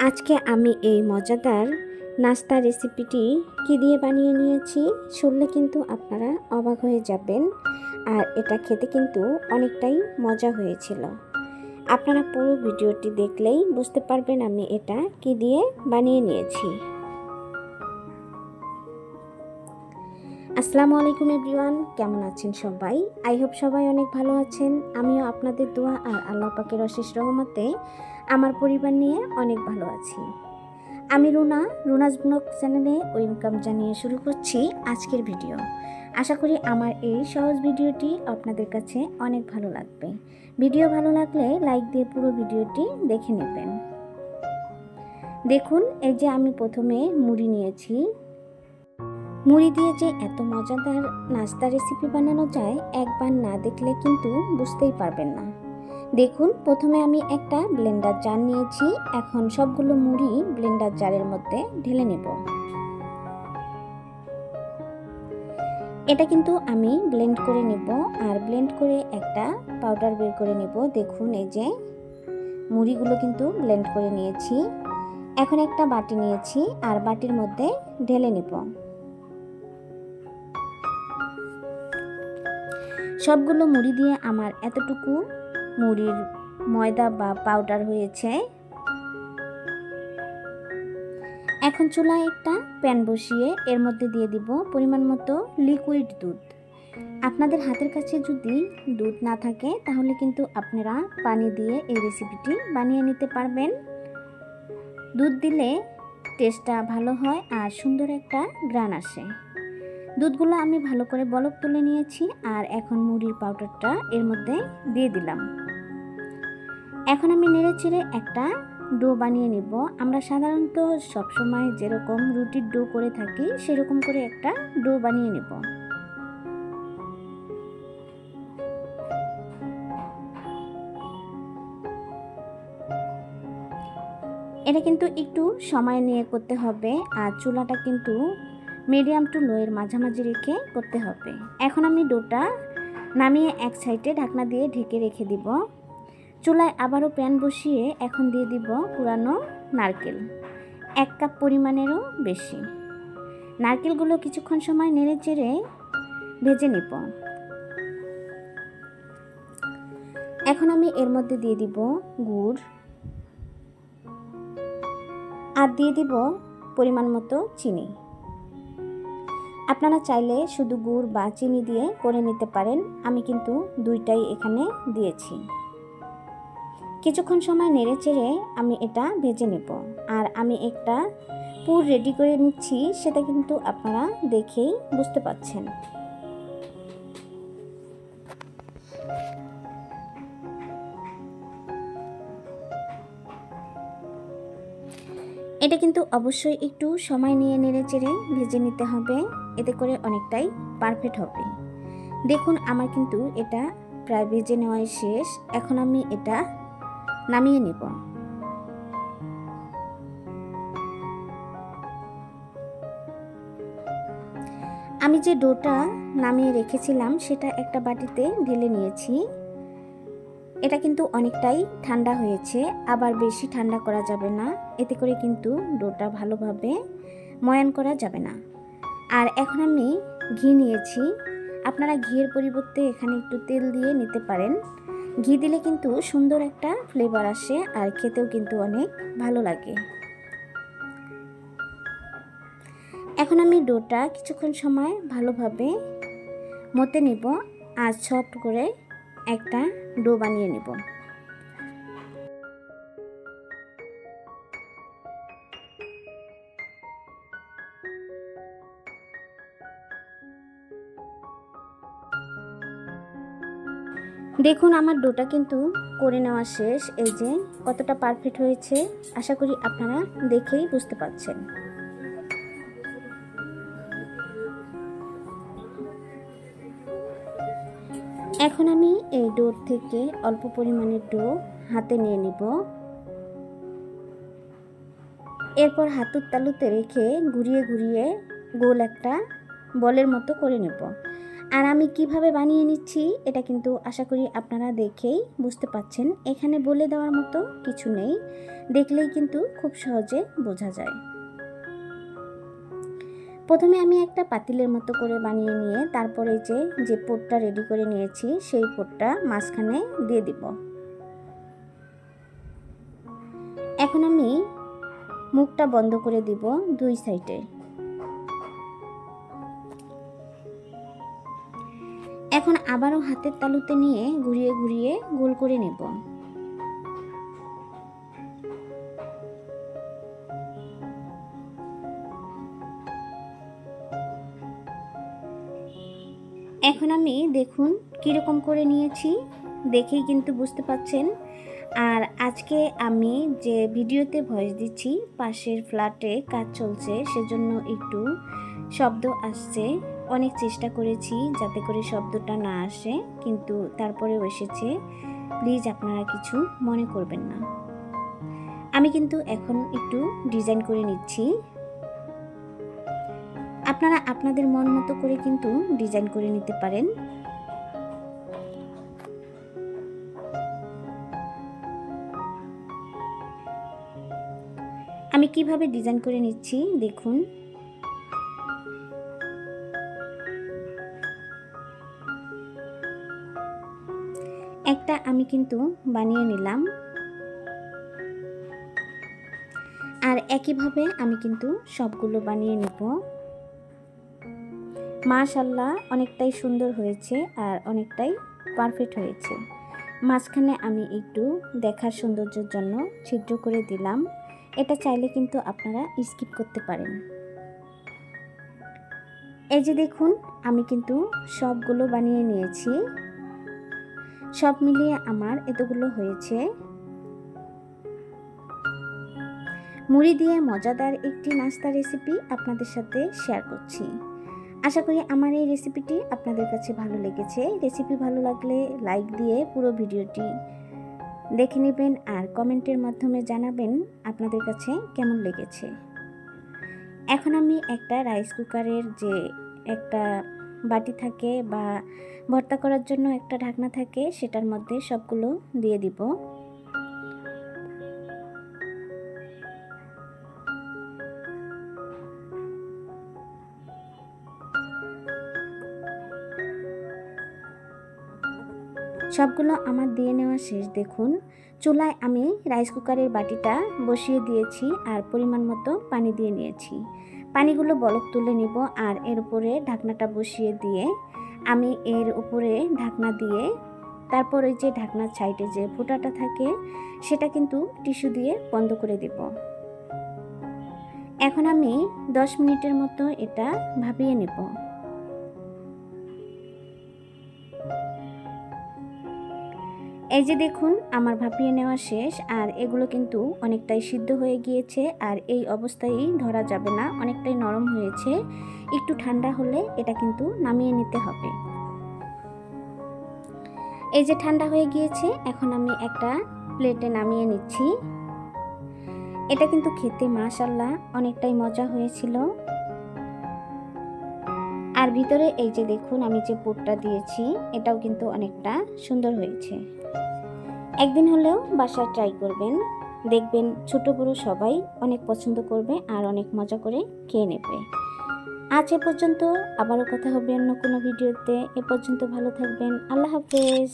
আজকে আমি এই মজাদার নাস্তা রেসিপিটি কি দিয়ে বানিয়ে নিয়েছি শুনলে কিন্তু আপনারা অবাক হয়ে যাবেন। আর এটা খেতে কিন্তু অনেকটাই মজা হয়েছিল। আপনারা পুরো ভিডিওটি দেখলেই বুঝতে পারবেন আমি এটা কি দিয়ে বানিয়ে নিয়েছি। আসসালামু আলাইকুম এভরিওয়ান, কেমন আছেন সবাই? আই হোপ সবাই অনেক ভালো আছেন। আমিও আপনাদের দোয়া আর আল্লাহ পাকের অশেষ রহমতে আমার পরিবার নিয়ে অনেক ভালো আছি। আমি রুনাজ ব্লগ চ্যানেলে ওয়েলকাম জানিয়ে শুরু করছি আজকের ভিডিও। আশা করি আমার এই সহজ ভিডিওটি আপনাদের কাছে অনেক ভালো লাগবে। ভিডিও ভালো লাগলে লাইক দিয়ে পুরো ভিডিওটি দেখে নেবেন। দেখুন, এই যে আমি প্রথমে মুড়ি নিয়েছি। মুড়ি দিয়ে যে এত মজাদার নাস্তা রেসিপি বানানো যায় একবার না দেখলে কিন্তু বুঝতেই পারবেন না। দেখুন, প্রথমে আমি একটা ব্লেন্ডার জার নিয়েছি। এখন সবগুলো মুড়ি ব্লেন্ডার জারের মধ্যে ঢেলে নেব। এটা কিন্তু আমি ব্লেন্ড করে নেব, আর ব্লেন্ড করে একটা পাউডার বের করে নেব। দেখুন, এই যে মুড়িগুলো কিন্তু ব্লেন্ড করে নিয়েছি। এখন একটা বাটি নিয়েছি আর বাটির মধ্যে ঢেলে নেব। সবগুলো মুড়ি দিয়ে আমার এতটুকু মুড়ির ময়দা বা পাউডার হয়েছে। এখন চুলায় একটা প্যান বসিয়ে এর মধ্যে দিয়ে দিব পরিমাণ মতো লিকুইড দুধ। আপনাদের হাতের কাছে যদি দুধ না থাকে তাহলে কিন্তু আপনারা পানি দিয়ে এই রেসিপিটি বানিয়ে নিতে পারবেন। দুধ দিলে টেস্টটা ভালো হয় আর সুন্দর একটা ঘ্রাণ আসে। দুধগুলো আমি ভালো করে বলক তুলে নিয়েছি আর এখন মুড়ির পাউডারটা এর মধ্যে দিয়ে দিলাম। এখন আমি নেড়েচেড়ে একটা ডো বানিয়ে নিব। আমরা সাধারণত সবসময় যেরকম রুটির ডো করে থাকি সেরকম করে একটা ডো বানিয়ে নেব। এটা কিন্তু একটু সময় নিয়ে করতে হবে আর চুলাটা কিন্তু মিডিয়াম টু লোয়ের মাঝামাঝি রেখে করতে হবে। এখন আমি ডোটা নামিয়ে এক সাইডে ঢাকনা দিয়ে ঢেকে রেখে দিব। চুলায় আবারও প্যান বসিয়ে এখন দিয়ে দিব কুড়ানো নারকেল, 1 কাপ পরিমাণেরও বেশি। নারকেলগুলো কিছুক্ষণ সময় নেড়ে চেড়ে ভেজে নিব। এখন আমি এর মধ্যে দিয়ে দিব গুড় আর দিয়ে দিব পরিমাণ মতো চিনি। আপনারা চাইলে শুধু গুড় বা চিনি দিয়ে করে নিতে পারেন, আমি কিন্তু দুইটাই এখানে দিয়েছি। কিছুক্ষণ সময় নেড়ে চেড়ে আমি এটা ভেজে নেব। আর আমি একটা পুর রেডি করে নিচ্ছি, সেটা কিন্তু আপনারা দেখেই বুঝতে পাচ্ছেন। এটা কিন্তু অবশ্যই একটু সময় নিয়ে নেড়ে চেড়ে ভেজে নিতে হবে, এতে করে অনেকটাই পারফেক্ট হবে। দেখুন, আমার কিন্তু এটা প্রায় ভেজে নেওয়াই শেষ। এখন আমি এটা নামিয়ে নেব। আমি যে ডোটা নামিয়ে রেখেছিলাম সেটা একটা বাটিতে ঢেলে নিয়েছি। এটা কিন্তু অনেকটাই ঠান্ডা হয়েছে, আবার বেশি ঠান্ডা করা যাবে না, এতে করে কিন্তু ডোটা ভালোভাবে ময়ান করা যাবে না। আর এখন আমি ঘি নিয়েছি। আপনারা ঘিয়ের পরিবর্তে এখানে একটু তেল দিয়ে নিতে পারেন। ঘি দিলে কিন্তু সুন্দর একটা ফ্লেভার আসে আর খেতেও কিন্তু অনেক ভালো লাগে। এখন আমি ডোটা কিছুক্ষণ সময় ভালোভাবে মতে নিব আর সফট করে একটা ডো বানিয়ে নেব। দেখুন, আমার ডোটা কিন্তু করে নেওয়া শেষ। এই যে কতটা পারফেক্ট হয়েছে, আশা করি আপনারা দেখেই বুঝতে পারছেন। এখন আমি এই ডোর থেকে অল্প পরিমাণের ডো হাতে নিয়ে নিব। এরপর হাতের তালুতে রেখে ঘুরিয়ে ঘুরিয়ে গোল একটা বলের মতো করে নেব। আর আমি কিভাবে বানিয়ে নিচ্ছি এটা কিন্তু আশা করি আপনারা দেখেই বুঝতে পাচ্ছেন। এখানে বলে দেওয়ার মতো কিছু নেই, দেখলেই কিন্তু খুব সহজে বোঝা যায়। প্রথমে আমি একটা পাতিলের মতো করে বানিয়ে নিয়ে তারপরে যে পোটটা রেডি করে নিয়েছি সেই পোটটা মাঝখানে দিয়ে দিব। এখন আমি মুখটা বন্ধ করে দিব দুই সাইডে। এখন আবারও হাতের তালুতে নিয়ে ঘুরিয়ে ঘুরিয়ে গোল করে নেব। এখন আমি দেখুন কীরকম করে নিয়েছি, দেখেই কিন্তু বুঝতে পাচ্ছেন। আর আজকে আমি যে ভিডিওতে ভয়েস দিচ্ছি পাশের ফ্ল্যাটে কাজ চলছে, সেজন্য একটু শব্দ আসছে। অনেক চেষ্টা করেছি যাতে করে শব্দটা না আসে, কিন্তু তারপরেও এসেছে। প্লিজ আপনারা কিছু মনে করবেন না। আমি কিন্তু এখন একটু ডিজাইন করে নিচ্ছি। আপনারা আপনাদের মন মতো করে কিন্তু ডিজাইন করে নিতে পারেন। আমি কিভাবে ডিজাইন করে নিচ্ছি দেখুন। একটা আমি কিন্তু বানিয়ে নিলাম, আর একইভাবে আমি কিন্তু সবগুলো বানিয়ে নেব। মাশাআল্লাহ, অনেকটাই সুন্দর হয়েছে আর অনেকটাই পারফেক্ট হয়েছে। মাঝখানে আমি একটু দেখার সৌন্দর্যের জন্য ছিদ্র করে দিলাম। এটা চাইলে কিন্তু আপনারা স্কিপ করতে পারেন। এই যে দেখুন, আমি কিন্তু সবগুলো বানিয়ে নিয়েছি। সব মিলিয়ে আমার এতগুলো হয়েছে। মুড়ি দিয়ে মজাদার একটি নাস্তা রেসিপি আপনাদের সাথে শেয়ার করছি। আশা করি আমার এই রেসিপিটি আপনাদের কাছে ভালো লেগেছে। রেসিপি ভালো লাগলে লাইক দিয়ে পুরো ভিডিওটি দেখে নেবেন আর কমেন্টের মাধ্যমে জানাবেন আপনাদের কাছে কেমন লেগেছে। এখন আমি একটা রাইস কুকারের যে একটা বাটি থাকে বা ভর্তা করার জন্য একটা ঢাকনা থাকে, সেটার মধ্যে সবগুলো দিয়ে দিব। সবগুলো আমার দিয়ে নেওয়া শেষ। দেখুন, চুলায় আমি রাইস কুকারের বাটিটা বসিয়ে দিয়েছি আর পরিমাণ মতো পানি দিয়ে নিয়েছি। পানিগুলো বলক তুলে নিব আর এর উপরে ঢাকনাটা বসিয়ে দিয়ে আমি এর উপরে ঢাকনা দিয়ে তারপর ওই যে ঢাকনার সাইডে যে ফুটাটা থাকে সেটা কিন্তু টিস্যু দিয়ে বন্ধ করে দেব। এখন আমি 10 মিনিটের মতো এটা ভাপিয়ে নেব। এই যে দেখুন, আমার ভাপিয়ে নেওয়া শেষ আর এগুলো কিন্তু অনেকটাই সিদ্ধ হয়ে গিয়েছে। আর এই অবস্থায় ধরা যাবে না, অনেকটাই নরম হয়েছে। একটু ঠান্ডা হলে এটা কিন্তু নামিয়ে নিতে হবে। এই যে ঠান্ডা হয়ে গিয়েছে, এখন আমি একটা প্লেটে নামিয়ে নিচ্ছি। এটা কিন্তু খেতে মাশাআল্লাহ অনেকটাই মজা হয়েছিল। আর ভিতরে এই যে দেখুন আমি যে পুরটা দিয়েছি এটাও কিন্তু অনেকটা সুন্দর হয়েছে। একদিন হলেও বাসায় ট্রাই করবেন, দেখবেন ছোট বড় সবাই অনেক পছন্দ করবে আর অনেক মজা করে খেয়ে নেবে। আজ এ পর্যন্ত, আবারও কথা হবে অন্য কোনো ভিডিওতে। এ পর্যন্ত ভালো থাকবেন। আল্লাহ হাফেজ।